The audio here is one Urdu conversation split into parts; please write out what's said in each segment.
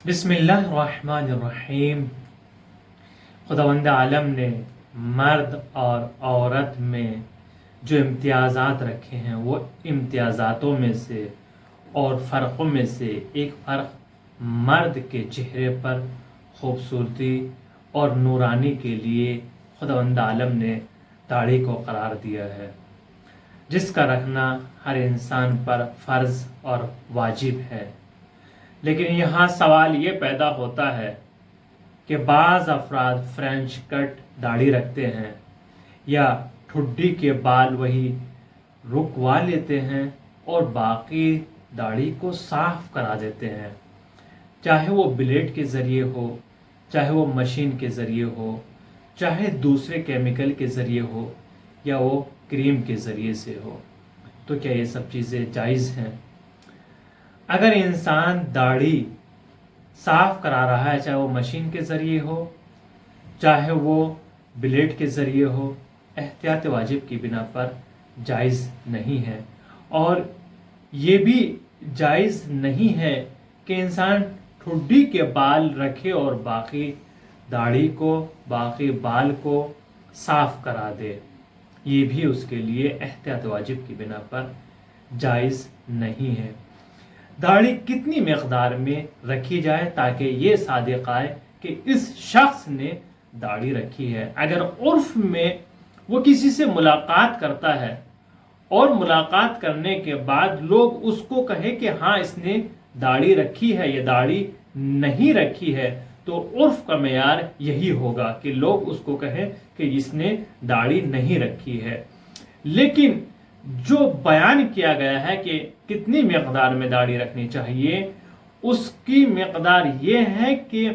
بسم اللہ الرحمن الرحیم۔ خداوند عالم نے مرد اور عورت میں جو امتیازات رکھے ہیں وہ امتیازاتوں میں سے اور فرقوں میں سے ایک فرق مرد کے چہرے پر خوبصورتی اور نورانی کے لیے خداوند عالم نے داڑھی کو قرار دیا ہے، جس کا رکھنا ہر انسان پر فرض اور واجب ہے۔ لیکن یہاں سوال یہ پیدا ہوتا ہے کہ بعض افراد فرینچ کٹ داڑھی رکھتے ہیں یا ٹھڈی کے بال وہی رکوا لیتے ہیں اور باقی داڑھی کو صاف کرا دیتے ہیں، چاہے وہ بلیڈ کے ذریعے ہو، چاہے وہ مشین کے ذریعے ہو، چاہے دوسرے کیمیکل کے ذریعے ہو یا وہ کریم کے ذریعے سے ہو۔ تو کیا یہ سب چیزیں جائز ہیں؟ اگر انسان داڑھی صاف کرا رہا ہے، چاہے وہ مشین کے ذریعے ہو، چاہے وہ بلیڈ کے ذریعے ہو، احتیاط واجب کی بنا پر جائز نہیں ہے۔ اور یہ بھی جائز نہیں ہے کہ انسان ٹھڈی کے بال رکھے اور باقی داڑھی کو، باقی بال کو صاف کرا دے، یہ بھی اس کے لیے احتیاط واجب کی بنا پر جائز نہیں ہے۔ داڑھی کتنی مقدار میں رکھی جائے تاکہ یہ صادق آئے کہ اس شخص نے داڑھی رکھی ہے؟ اگر عرف میں وہ کسی سے ملاقات کرتا ہے اور ملاقات کرنے کے بعد لوگ اس کو کہے کہ ہاں اس نے داڑھی رکھی ہے یا داڑھی نہیں رکھی ہے، تو عرف کا معیار یہی ہوگا کہ لوگ اس کو کہیں کہ اس نے داڑھی نہیں رکھی ہے۔ لیکن جو بیان کیا گیا ہے کہ کتنی مقدار میں داڑھی رکھنی چاہیے، اس کی مقدار یہ ہے کہ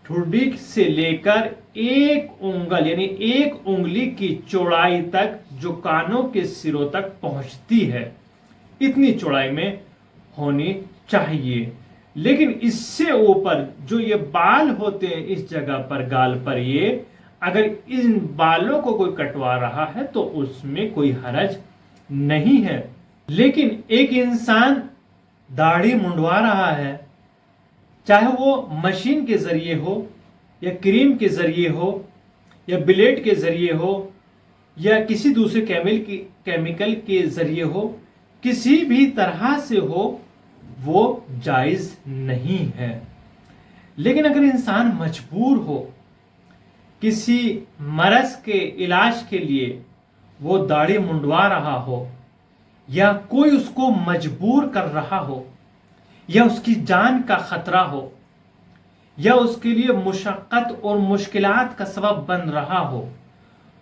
ٹھڈی سے لے کر ایک انگل یعنی ایک انگلی کی چوڑائی تک جو کانوں کے سروں تک پہنچتی ہے، اتنی چوڑائی میں ہونی چاہیے۔ لیکن اس سے اوپر جو یہ بال ہوتے ہیں اس جگہ پر گال پر، یہ اگر ان بالوں کو کوئی کٹوا رہا ہے تو اس میں کوئی حرج نہیں ہے۔ لیکن ایک انسان داڑھی منڈوا رہا ہے، چاہے وہ مشین کے ذریعے ہو یا کریم کے ذریعے ہو یا بلیڈ کے ذریعے ہو یا کسی دوسرے کیمیکل کے ذریعے ہو، کسی بھی طرح سے ہو، وہ جائز نہیں ہے۔ لیکن اگر انسان مجبور ہو، کسی مرض کے علاج کے لیے وہ داڑھی منڈوا رہا ہو، یا کوئی اس کو مجبور کر رہا ہو، یا اس کی جان کا خطرہ ہو، یا اس کے لیے مشقت اور مشکلات کا سبب بن رہا ہو،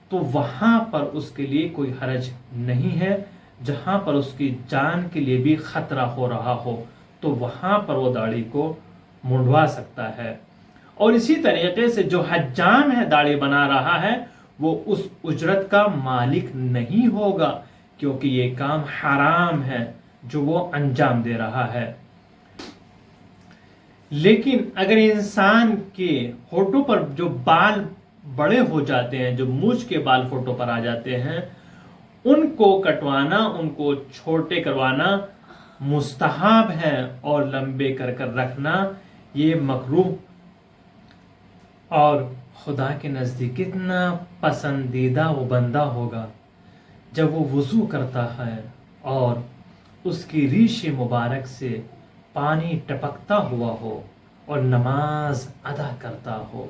تو وہاں پر اس کے لیے کوئی حرج نہیں ہے۔ جہاں پر اس کی جان کے لیے بھی خطرہ ہو رہا ہو تو وہاں پر وہ داڑھی کو منڈوا سکتا ہے۔ اور اسی طریقے سے جو حجام ہے، داڑھی بنا رہا ہے، وہ اس اجرت کا مالک نہیں ہوگا، کیونکہ یہ کام حرام ہے جو وہ انجام دے رہا ہے۔ لیکن اگر انسان کے ہونٹوں پر جو بال بڑے ہو جاتے ہیں، جو مونچھ کے بال ہونٹوں پر آ جاتے ہیں، ان کو کٹوانا، ان کو چھوٹے کروانا مستحب ہے، اور لمبے کر کر رکھنا یہ مکروہ اور خدا کے نزدیک کتنا پسندیدہ وہ بندہ ہوگا جب وہ وضو کرتا ہے اور اس کی ریش مبارک سے پانی ٹپکتا ہوا ہو اور نماز ادا کرتا ہو۔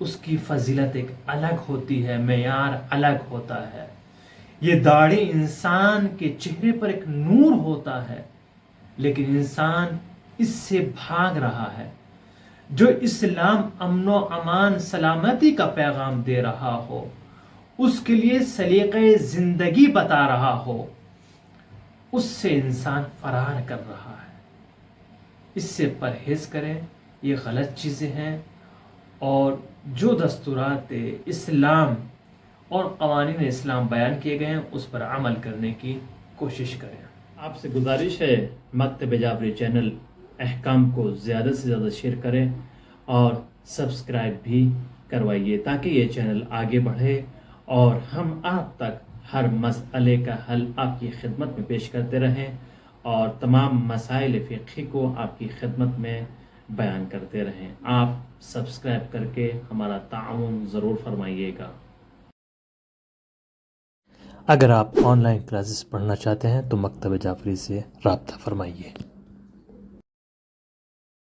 اس کی فضیلت ایک الگ ہوتی ہے، معیار الگ ہوتا ہے۔ یہ داڑھی انسان کے چہرے پر ایک نور ہوتا ہے، لیکن انسان اس سے بھاگ رہا ہے۔ جو اسلام امن و امان، سلامتی کا پیغام دے رہا ہو، اس کے لیے سلیقہ زندگی بتا رہا ہو، اس سے انسان فرار کر رہا ہے۔ اس سے پرہیز کریں، یہ غلط چیزیں ہیں، اور جو دستورات اسلام اور قوانین اسلام بیان کیے گئے ہیں اس پر عمل کرنے کی کوشش کریں۔ آپ سے گزارش ہے مکتب جعفری چینل احکام کو زیادہ سے زیادہ شیئر کریں اور سبسکرائب بھی کروائیے تاکہ یہ چینل آگے بڑھے اور ہم آپ تک ہر مسئلے کا حل آپ کی خدمت میں پیش کرتے رہیں اور تمام مسائل فقہی کو آپ کی خدمت میں بیان کرتے رہیں. آپ سبسکرائب کر کے ہمارا تعاون ضرور فرمائیے گا. اگر آپ آن لائن کلاسز پڑھنا چاہتے ہیں تو مکتب جعفری سے رابطہ فرمائیے.